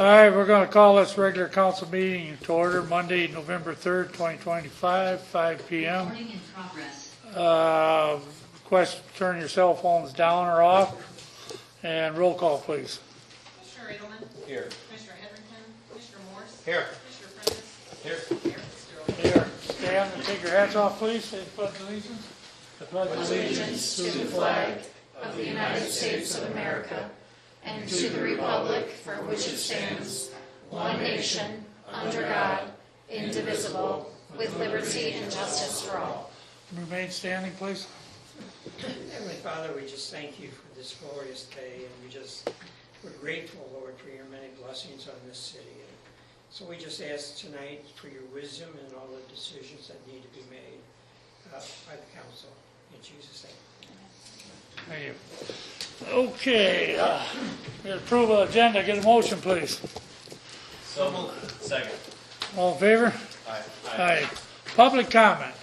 All right, we're going to call this regular council meeting to order Monday, November 3rd, 2025, 5 p.m. Recording in progress. Request to turn your cell phones down or off, and roll call, please. Commissioner Edelman? Here. Commissioner Edrington? Commissioner Morse? Here. Commissioner Prentice? Here. Mayor Fitzgerald? Here, stand and take your hats off, please. Say the pledge of allegiance. The pledge of Allegiance to the flag of the United States of America and to the republic for which it stands, one nation, under God, indivisible, with liberty and justice for all. Remain standing, please. Heavenly Father, we just thank you for this glorious day, and we're grateful, Lord, for your many blessings on this city. And so we just ask tonight for your wisdom in all the decisions that need to be made by the council. In Jesus' name. Thank you. Okay, approval agenda. Get a motion, please. So moved. Second. All in favor? Aye. Aye. Public comment.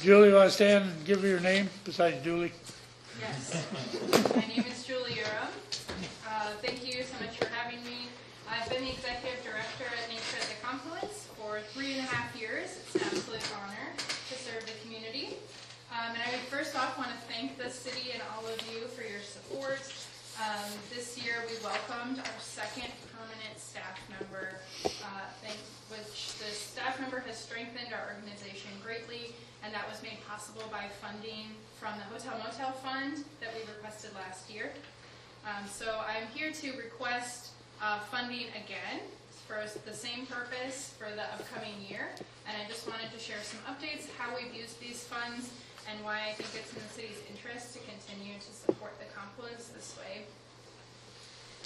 Julie, want to stand and give your name besides Julie? Yes. My name is Julie Urum. Thank you so much for having me. I've been the executive director at Nature at the Confluence for 3.5 years. It's an absolute honor to serve the community. And I would first off want to thank the city and all of you for your support. This year we welcomed our second permanent staff member, which the staff member has strengthened our organization greatly, and that was made possible by funding from the Hotel Motel Fund that we requested last year. So I'm here to request funding again for the same purpose for the upcoming year, and I just wanted to share some updates, how we've used these funds, and why I think it's in the city's interest to continue to support the Confluence this way.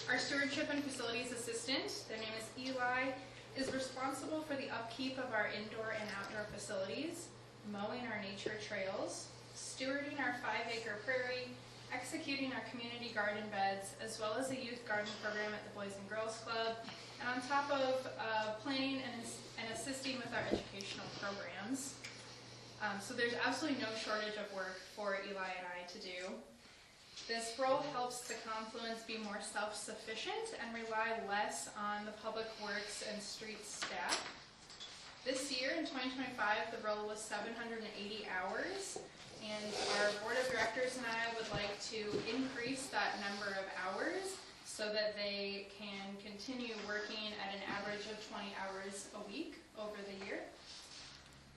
Our stewardship and facilities assistant, their name is Eli, is responsible for the upkeep of our indoor and outdoor facilities, mowing our nature trails, stewarding our 5-acre prairie, executing our community garden beds, as well as a youth garden program at the Boys and Girls Club, and on top of planning and assisting with our educational programs. So there's absolutely no shortage of work for Eli and I to do. This role helps the Confluence be more self-sufficient and rely less on the public works and streets staff. This year, in 2025, the role was 780 hours, and our board of directors and I would like to increase that number of hours so that they can continue working at an average of 20 hours a week over the year.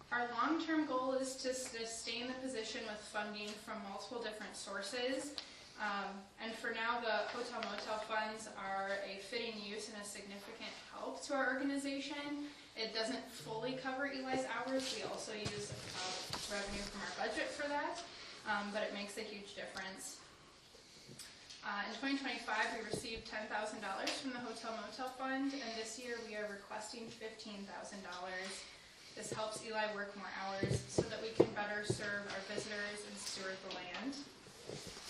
Our long-term goal is to sustain the position with funding from multiple different sources. And for now, the Hotel Motel funds are a fitting use and a significant help to our organization. It doesn't fully cover Eli's hours. We also use revenue from our budget for that, but it makes a huge difference. In 2025, we received $10,000 from the Hotel Motel Fund, and this year we are requesting $15,000. This helps Eli work more hours so that we can better serve our visitors and steward the land.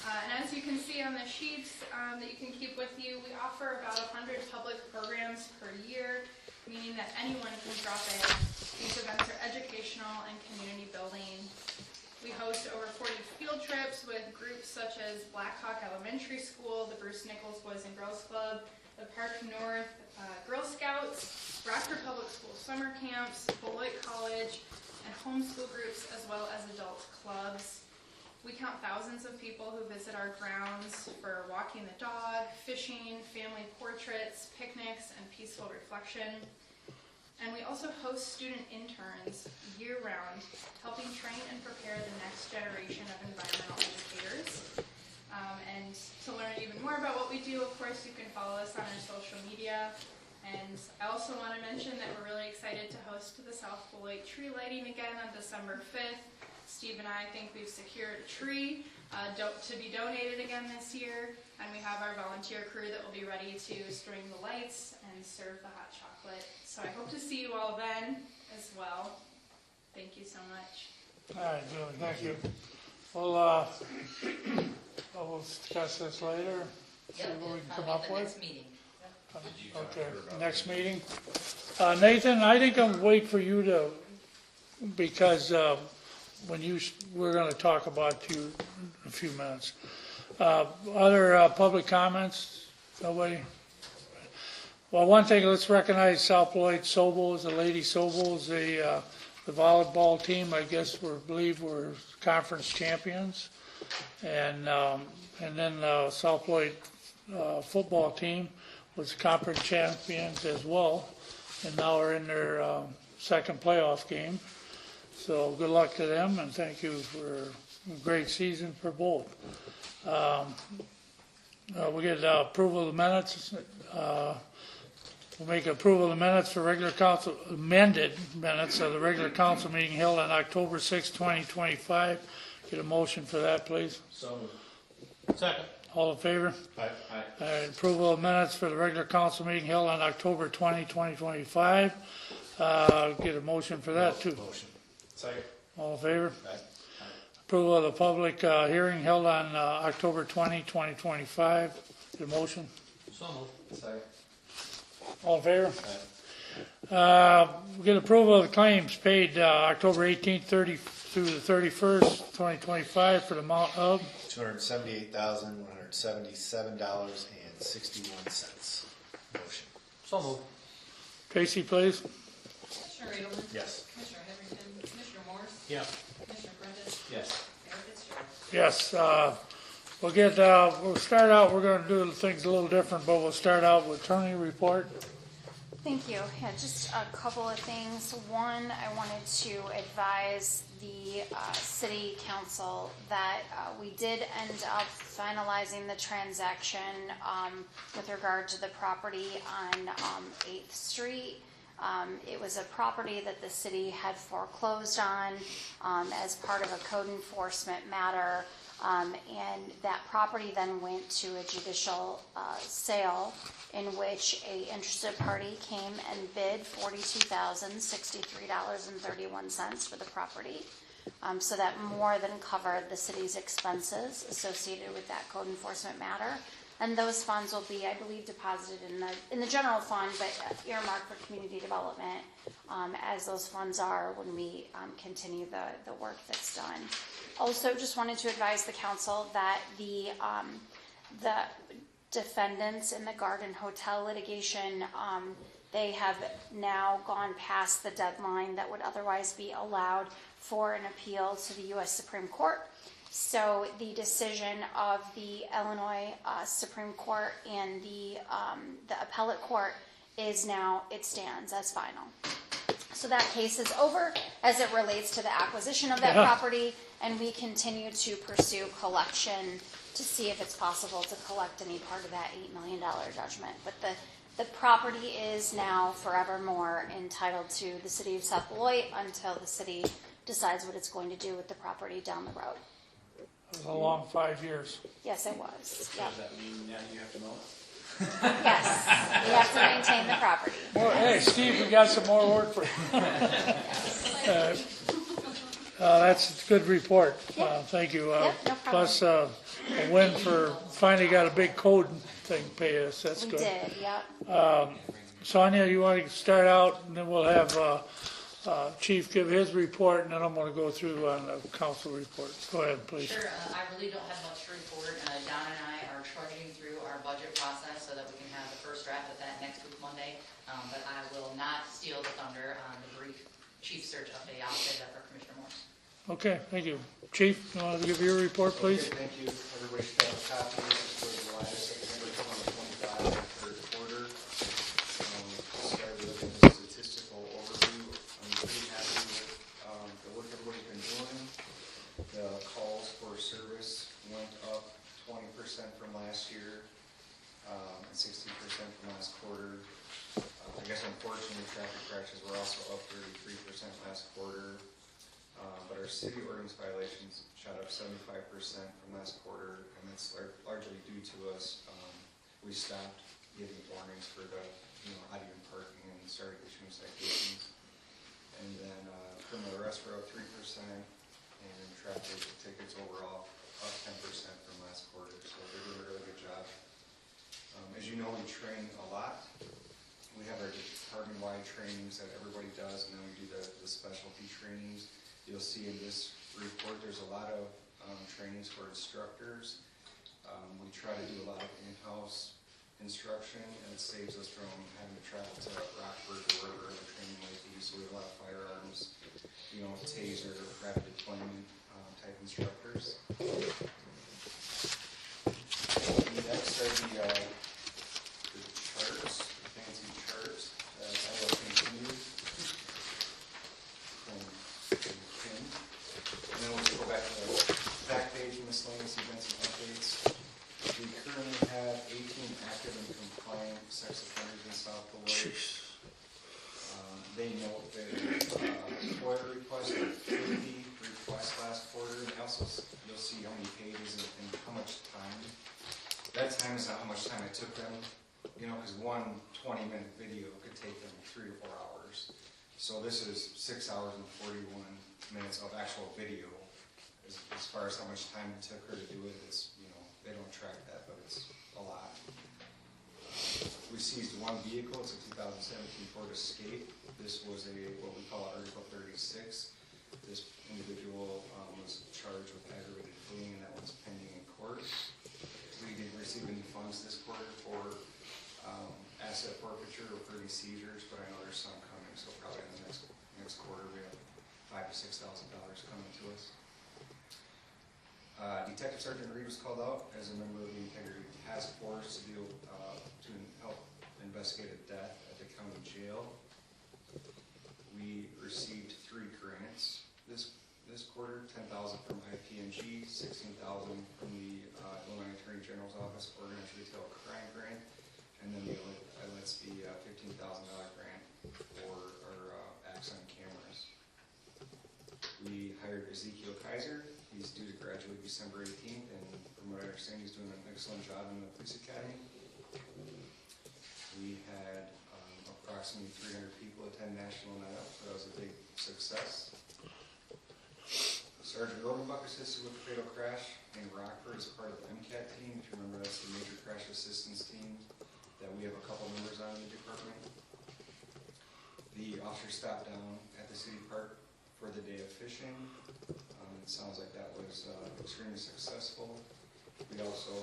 And as you can see on the sheets that you can keep with you, we offer about 100 public programs per year, meaning that anyone can drop in. These events are educational and community building. We host over 40 field trips with groups such as Black Hawk Elementary School, the Bruce Nichols Boys and Girls Club, the Park North Girl Scouts, Rockford Public School summer camps, Beloit College, and homeschool groups, as well as adult clubs. We count thousands of people who visit our grounds for walking the dog, fishing, family portraits, picnics, and peaceful reflection. And we also host student interns year-round, helping train and prepare the next generation of environmental educators. And to learn even more about what we do, of course, you can follow us on our social media. And I also want to mention that we're really excited to host the South Beloit tree lighting again on December 5th. Steve and I think we've secured a tree to be donated again this year. And we have our volunteer crew that will be ready to string the lights and serve the hot chocolate. So I hope to see you all then as well. Thank you so much. All right, Julie, thank you. Well, we'll discuss this later, see what we can come up with. Next meeting. Okay, next meeting. Nathan, I think I'll wait for you to, because we're going to talk about you in a few minutes. Other public comments? Nobody? Well, one thing, let's recognize South Beloit Sobels, the Lady Sobels, the volleyball team, I guess believe we're conference champions. And then South Beloit football team was conference champions as well. And now are in their second playoff game. So good luck to them, and thank you for a great season for both. We get approval of the minutes. We'll make approval of the minutes for regular council, amended minutes of the regular council meeting held on October 6, 2025. Get a motion for that, please. So moved. Second. All in favor? Aye. Approval of minutes for the regular council meeting held on October 20, 2025. Get a motion for that, too. Motion. Second. All in favor? Aye. Approval of the public hearing held on October 20, 2025. Get a motion. So moved. Second. All in favor? We get approval of the claims paid October 18th, 30 through the 31st, 2025 for the amount of $278,177.61. Motion. So moved. Tracy, please. Commissioner Edelman? Yes. Commissioner Heatherington? Commissioner Morris? Yeah. Commissioner Prentice? Yes. Mayor Fitzgerald? Yes, we'll start out, we're gonna do things a little different, but we'll start out with attorney report. Thank you. Yeah, just a couple of things. One, I wanted to advise the city council that we did end up finalizing the transaction with regard to the property on 8th Street. It was a property that the city had foreclosed on as part of a code enforcement matter. And that property then went to a judicial sale in which a interested party came and bid $42,063.31 for the property. So that more than covered the city's expenses associated with that code enforcement matter. And those funds will be, I believe, deposited in the general fund, but earmarked for community development, as those funds are when we continue the work that's done. Also, just wanted to advise the council that the defendants in the Garden Hotel litigation, they have now gone past the deadline that would otherwise be allowed for an appeal to the U.S. Supreme Court. So the decision of the Illinois Supreme Court and the appellate court is now, it stands as final. So that case is over as it relates to the acquisition of that property, and we continue to pursue collection to see if it's possible to collect any part of that $8 million judgment. But the property is now forevermore entitled to the city of South Beloit until the city decides what it's going to do with the property down the road. It was a long 5 years. Yes, it was. Yep. Does that mean now you have to mow it? Yes, we have to maintain the property. Well, hey, Steve, we got some more work for you. That's a good report. Thank you. Yep, no problem. Plus, a win for finally got a big code thing pay us. That's We good. did, yep. Sonia, you want to start out, and then we'll have Chief give his report, and then I'm going to go through on the council report. Go ahead, please. Sure, I really don't have much to report. Don and I are trudging through our budget process so that we can have the first draft of that next week, Monday. But I will not steal the thunder on the brief chief search update. I'll say that for Commissioner Morris. Okay, thank you. Chief, you want to give your report, please? Okay, thank you. Everybody should have a copy. This is for July, September 2025, third quarter. Started with a statistical overview. I'm pretty happy with the work everybody's been doing. The calls for service went up 20% from last year, and 16% from last quarter. I guess unfortunately traffic crashes were also up 33% last quarter. But our city ordinance violations shot up 75% from last quarter, and that's largely due to us. We stopped giving warnings for the, odd even parking and started issuing citations. And then criminal arrests were up 3%, and traffic tickets overall up 10% from last quarter. So they're doing a really good job. As you know, we train a lot. We have our department-wide trainings that everybody does, and then we do the specialty trainings. You'll see in this report there's a lot of trainings for instructors. We try to do a lot of in-house instruction, and it saves us from having to travel to Rockford or wherever the training might be. So we have a lot of firearms, taser, rapid deployment type instructors. Next are the charts, the fancy charts that I will continue from Kim. And then we'll just go back to the back page, miscellaneous events and updates. We currently have 18 active and compliant sex offenders in South Beloit. They note their FOIA request, 50 requests last quarter, and also you'll see how many pages and how much time. That time is not how much time it took them, because one 20-minute video could take them 3 to 4 hours. So this is 6 hours and 41 minutes of actual video. As far as how much time it took her to do it, it's, they don't track that, but it's a lot. We seized one vehicle. It's a 2017 Ford Escape. This was what we call Article 36. This individual was charged with aggravated fleeing, and that one's pending in court. We didn't receive any funds this quarter for asset forfeiture or for these seizures, but I know there's some coming, so probably in the next quarter we have $5,000 to $6,000 coming to us. Detective Sergeant Reed was called out as a member of the Integrity Task Force to help investigate a death at the county jail. We received 3 grants this quarter: $10,000 from IPNG, $16,000 from the Illinois Attorney General's Office Organized Retail Crime Grant, and then the $15,000 grant for our Axon cameras. We hired Ezekiel Kaiser. He's due to graduate December 18th, and from what I understand, he's doing an excellent job in the police academy. We had approximately 300 people attend National Night Out, so that was a big success. Sergeant Rodenbach assisted with the fatal crash in Rockford as part of the MCAT team. If you remember, that's the Major Crash Assistance Team that we have a couple members on in the department. The officers stopped down at the city park for the day of fishing. It sounds like that was extremely successful. We also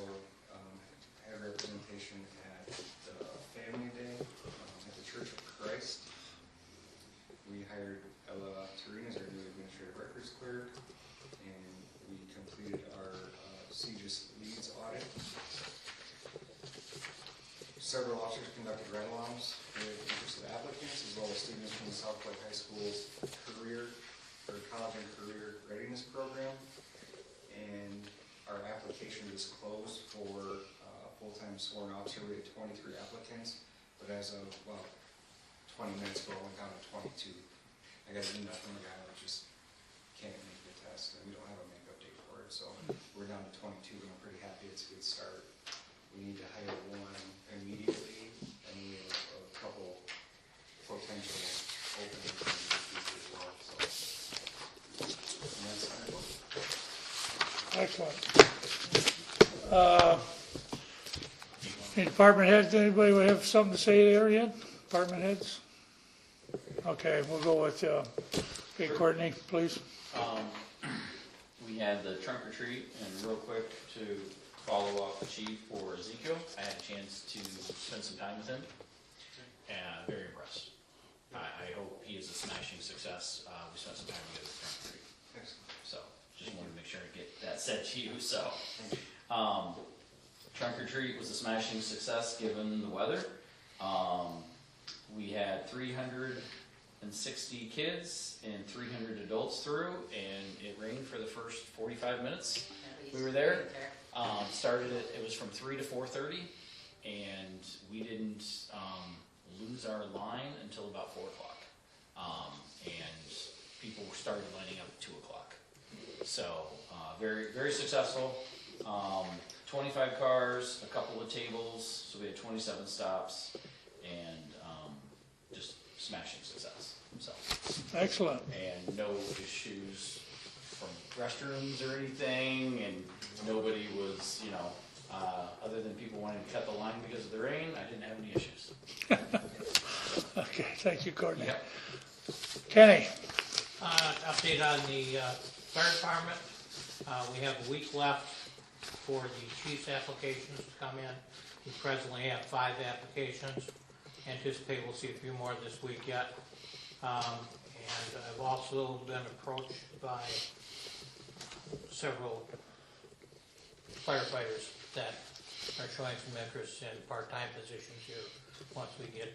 had representation at the Family Day at the Church of Christ. We hired Ella Turine as our new administrative records clerk, and we completed our CJIS leads audit. Several officers conducted ride-alongs with interested applicants, as well as students from the South Beloit High School's college and career readiness program. And our application was closed for full-time sworn officer. We had 23 applicants, but as of 20 minutes ago, it went down to 22. I got an email from a guy that just can't make the test, and we don't have a makeup date for it, so we're down to 22, and I'm pretty happy it's a good start. We need to hire one immediately, and we have a couple potential openings in the future as well. So, and that's our work. Excellent. Any department heads, anybody would have something to say there yet? Department heads? Okay, we'll go with, okay, Courtney, please. We had the trunk or treat, and real quick to follow up the chief for Ezekiel, I had a chance to spend some time with him, and very impressed. I hope he is a smashing success. We spent some time together with trunk or treat. Excellent. So, just wanted to make sure I get that said to you, so. Trunk or treat was a smashing success given the weather. We had 360 kids and 300 adults through, and it rained for the first 45 minutes we were there. Started it was from 3 to 4:30, and we didn't lose our line until about 4 o'clock. And people started lining up at 2 o'clock. So very, very successful. 25 cars, a couple of tables, so we had 27 stops, and just smashing success. So Excellent. and no issues from restrooms or anything, and nobody was, other than people wanting to cut the line because of the rain, I didn't have any issues. Okay, thank you, Courtney. Yep. Kenny? Update on the fire department. We have a week left for the chief's applications to come in. We presently have 5 applications. Anticipate we'll see a few more this week yet. And I've also been approached by several firefighters that are showing some interest in part-time positions here once we get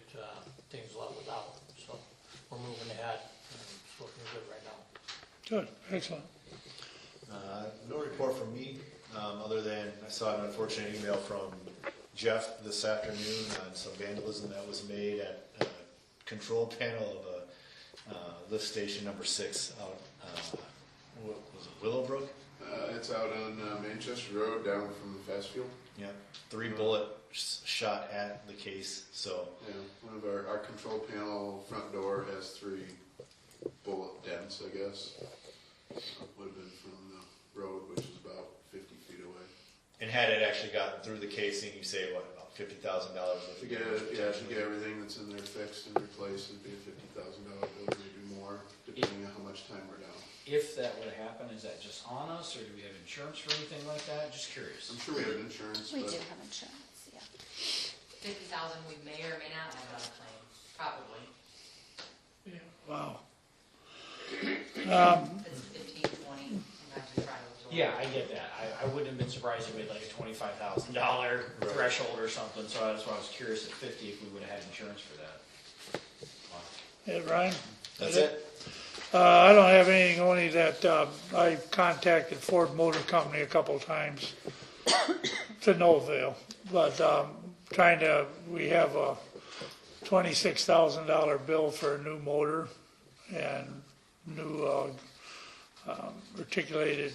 things leveled out. So we're moving ahead, and it's looking good right now. Good, excellent. No report from me, other than I saw an unfortunate email from Jeff this afternoon on some vandalism that was made at a control panel of a lift station number 6 out, what was it, Willowbrook? It's out on Manchester Road, down from the fast fuel. Yeah, 3 bullet shot at the case, so. Yeah, one of our control panel front door has 3 bullet dents, I guess. Would have been from the road, which is about 50 feet away. And had it actually gotten through the casing, you say, what, about $50,000 worth To of get damage? yeah, to get everything that's in there fixed and replaced, it'd be a $50,000 bill, maybe more, depending on how much time we're down. If that would happen, is that just on us, or do we have insurance for anything like that? Just curious. I'm sure we have insurance, We but do have insurance, yeah. 50,000, we may or may not have it on a claim, probably. Wow. It's 15, 20, and I have to try to absorb. Yeah, I get that. I wouldn't have been surprised if we had like a $25,000 threshold or something, so that's why I was curious at 50 if we would have had insurance for that. Hey, Ryan? That's it? I don't have anything, only that I contacted Ford Motor Company a couple times to no avail. But we have a $26,000 bill for a new motor and new articulated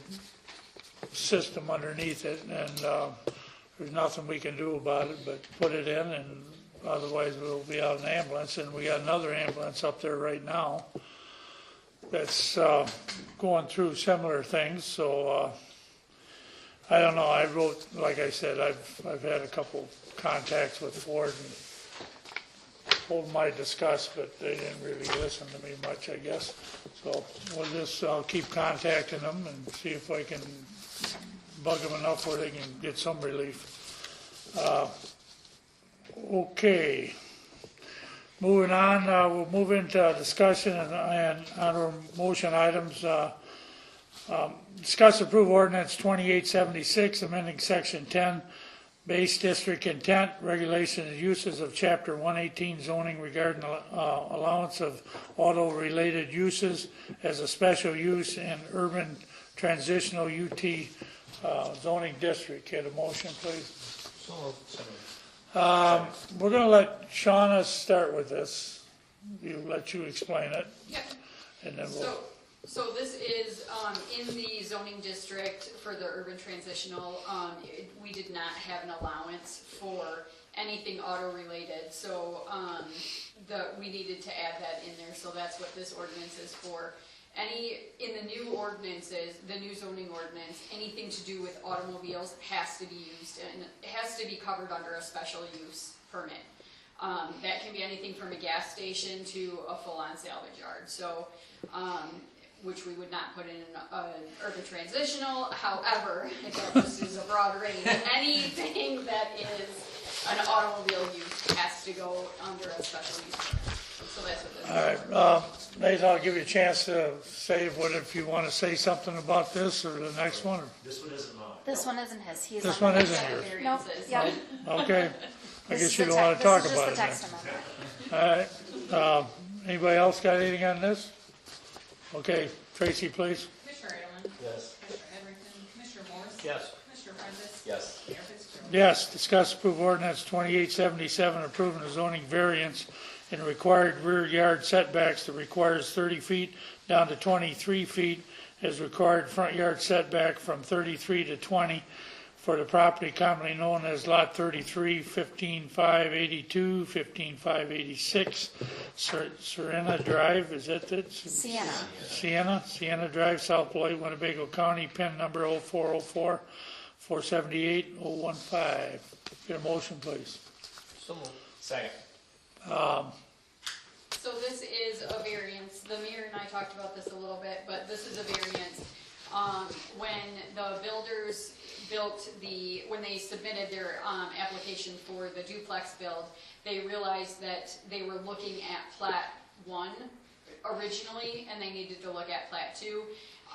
system underneath it, and there's nothing we can do about it but put it in, and otherwise we'll be out an ambulance. And we got another ambulance up there right now that's going through similar things. So I don't know. I wrote, like I said, I've had a couple contacts with Ford and told them I discussed, but they didn't really listen to me much, I guess. So we'll just keep contacting them and see if I can bug them enough where they can get some relief. Okay. Moving on, we'll move into discussion and on our motion items. Discuss approve ordinance 2876, amending section 10, base district intent, regulation and uses of chapter 118 zoning regarding allowance of auto-related uses as a special use in urban transitional UT zoning district. Get a motion, please? We're going to let Shauna start with this. Let you explain it, Yeah. and then we'll. So this is in the zoning district for the urban transitional. We did not have an allowance for anything auto-related, so we needed to add that in there. So that's what this ordinance is for. In the new ordinances, the new zoning ordinance, anything to do with automobiles has to be used, and it has to be covered under a special use permit. That can be anything from a gas station to a full-on salvage yard. So, which we would not put in an urban transitional. However, that just is a broad range. Anything that is an automobile use has to go under a special use permit. So that's what this is. All right, Nathan, I'll give you a chance to say if you want to say something about this or the next one. This one isn't mine. This one isn't his. He's This on one the isn't next yours. one. Nope, yep. Okay, I This guess is you the don't want to text- talk this is about it just the then. text amendment. All right, anybody else got anything on this? Okay, Tracy, please. Commissioner Edelman? Yes. Commissioner Edrington? Commissioner Morris? Yes. Commissioner Prentice? Yes. Mayor Fitzgerald? Yes, discuss approve ordinance 2877, approving the zoning variance in required rear yard setbacks that requires 30 feet down to 23 feet as required front yard setback from 33 to 20 for the property commonly known as Lot 33, 15582, 15586, Serena Drive, is that it? Sienna Drive, South Beloit, Winnebago County, PIN number 0404 478 015. Get a motion, please. So moved. Second. So this is a variance. The mayor and I talked about this a little bit, but this is a variance When the builders when they submitted their application for the duplex build, they realized that they were looking at Plat 1 originally, and they needed to look at Plat 2.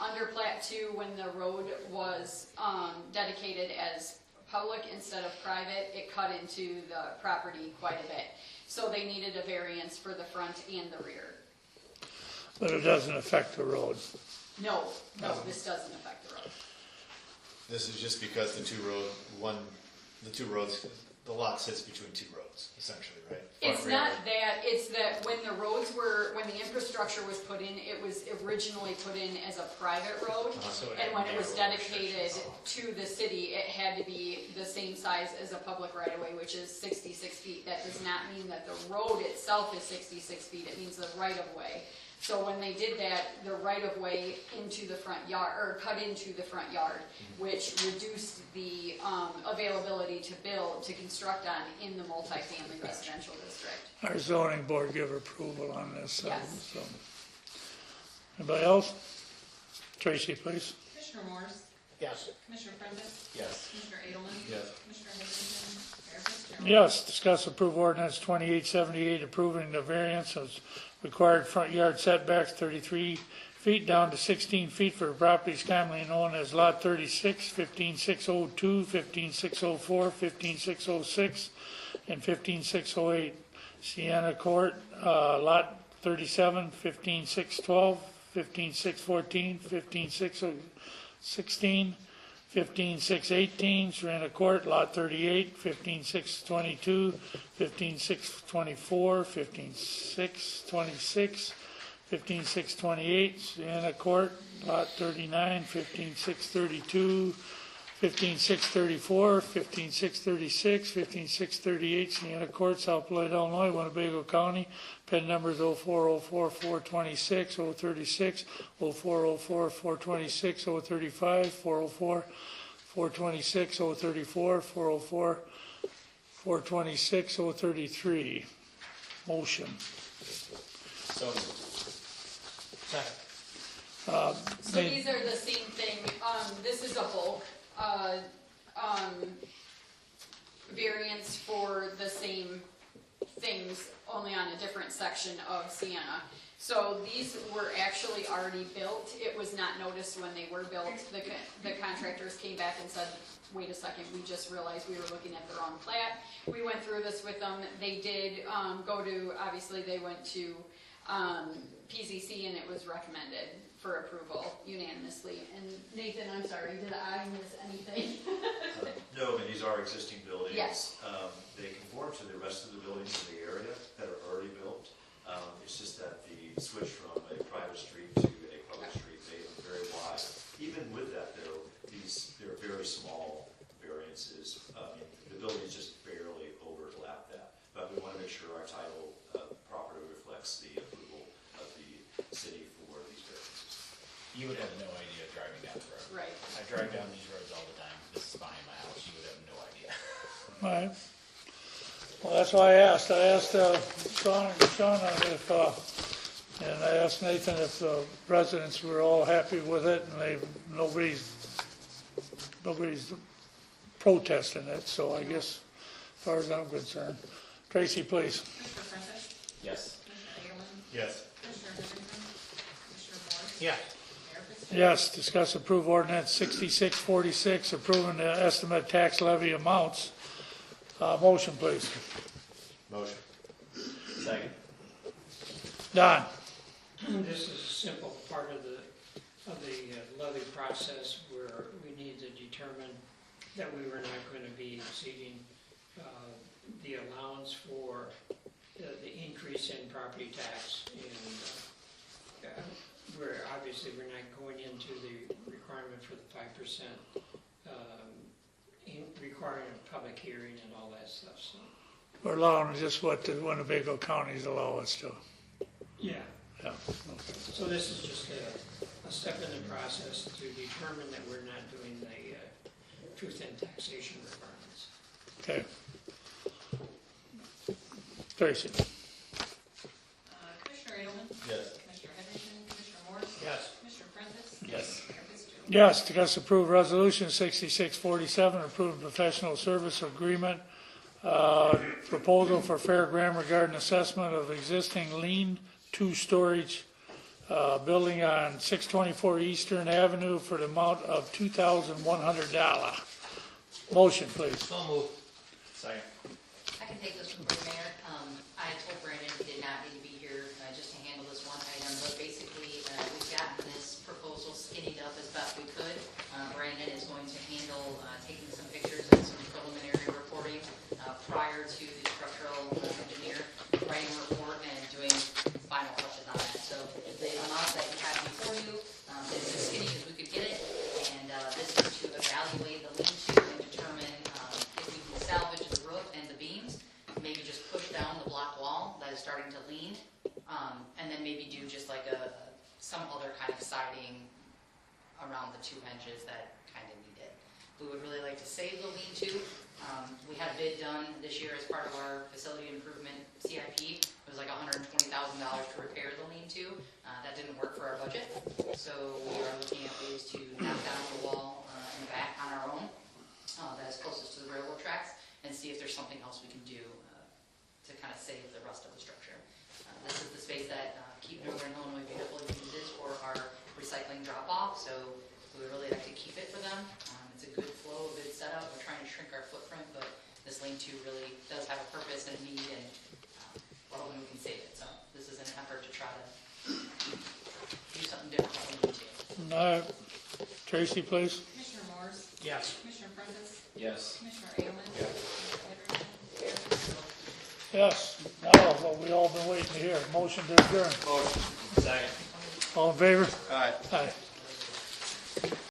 Under Plat 2, when the road was dedicated as public instead of private, it cut into the property quite a bit. So they needed a variance for the front and the rear. But it doesn't affect the road. No, this doesn't affect the road. This is just because the two roads, the lot sits between two roads, essentially, right? It's not that, it's that when the infrastructure was put in, it was originally put in as a private road. And when it was dedicated to the city, it had to be the same size as a public right of way, which is 66 feet. That does not mean that the road itself is 66 feet, it means the right of way. So when they did that, the right of way into the front yard, or cut into the front yard, which reduced the availability to construct on in the multifamily residential district. Our zoning board give approval on this. Yes. So. Anybody else? Tracy, please. Commissioner Morris? Yes. Commissioner Prentice? Yes. Commissioner Edelman? Yes. Commissioner Heatherington? Mayor Fitzgerald? Yes, discuss approve ordinance 2878 approving the variance of required front yard setbacks 33 feet down to 16 feet for properties commonly known as Lot 36, 15602, 15604, 15606, and 15608. Sienna Court, Lot 37, 15612, 15614, 15616, 15618, Serena Court, Lot 38, 15622, 15624, 15626, 15628, Serena Court, Lot 39, 15632, 15634, 15636, 15638, Sienna Court, South Beloit, Illinois, Winnebago County, pen numbers 0404 426, 036, 0404 426, 035, 404 426, 034, 404 426, 033. Motion. So Second. So these are the same thing, this is a bulk, variance for the same things, only on a different section of Sienna. So these were actually already built, it was not noticed when they were built. The contractors came back and said, wait a second, we just realized we were looking at the wrong plat. We went through this with them, they did obviously they went to PZC and it was recommended for approval unanimously. And Nathan, I'm sorry, did I miss anything? No, but these are existing buildings. Yes. They conform to the rest of the buildings in the area that are already built. It's just that the switch from a private street to a public street made them very wide. Even with that, though, they're very small variances. The buildings just barely overlap that. But we want to make sure our title properly reflects the approval of the city for these variances. you would have no idea driving down the road. Right. I drive down these roads all the time. This is behind my house. You would have no idea. All right. Well, that's why I asked. Shauna if, and I asked Nathan if the residents were all happy with it, and nobody's protesting it. So I guess, as far as I'm concerned, Tracy, please. Commissioner Prentice? Yes. Commissioner Edelman? Yes. Commissioner Heatherington? Commissioner Morris? Yes. Mayor Fitzgerald? Yes, discuss approve ordinance 6646, approving the estimate tax levy amounts. Motion, please. Motion. Second. Don. This is a simple part of the levy process where we need to determine that we were not going to be exceeding the allowance for the increase in property tax. And we're not going into the requirement for the 5%, requiring a public hearing and all that stuff. So. We're allowing just what the Winnebago counties allow us to. Yeah. Yeah. So this is just a step in the process to determine that we're not doing the truth in taxation requirements. Okay. Tracy. Commissioner Edelman? Yes. Commissioner Heatherington? Commissioner Morris? Yes. Commissioner Prentice? Yes. Mayor Fitzgerald? Yes, discuss approve resolution 6647, approve professional service agreement, proposal for fairground regarding assessment of existing lean-to storage building on 624 Eastern Avenue for the amount of $2,100. Motion, please. So moved. Second. I can take this one, Mayor. I told Brandon he did not need to be here just to handle this one item, but basically we've gotten this proposal skinnied up as best we could. Brandon is going to handle taking some pictures and some preliminary reporting prior to the structural engineer writing a report and doing final touches on it. So the amount that you have before you is as skinny as we could get it, and this is to evaluate the lean-to and determine if we can salvage the roof and the beams, maybe just push down the block wall that is starting to lean, and then maybe do just like some other kind of siding around the two edges that kind of need it. We would really like to save the lean-to. We had a bid done this year as part of our facility improvement CIP. It was like $120,000 to repair the lean-to. That didn't work for our budget, so we are looking at ways to knock down the wall and back on our own that is closest to the railroad tracks, and see if there's something else we can do to kind of save the rest of the structure. This is the space that Keep Northern Illinois Beautiful uses for our recycling drop-off, so we would really like to keep it for them. It's a good flow, a good setup. We're trying to shrink our footprint, but this lean-to really does have a purpose and a need, and well, we can save it. So this is an effort to try to do something different with the lean-to. Tracy, please. Commissioner Morris? Yes. Commissioner Prentice? Yes. Commissioner Aielman? Yes. Now, what we all been waiting to hear. Motion to adjourn. Motion. Second. All in favor? Aye. Aye.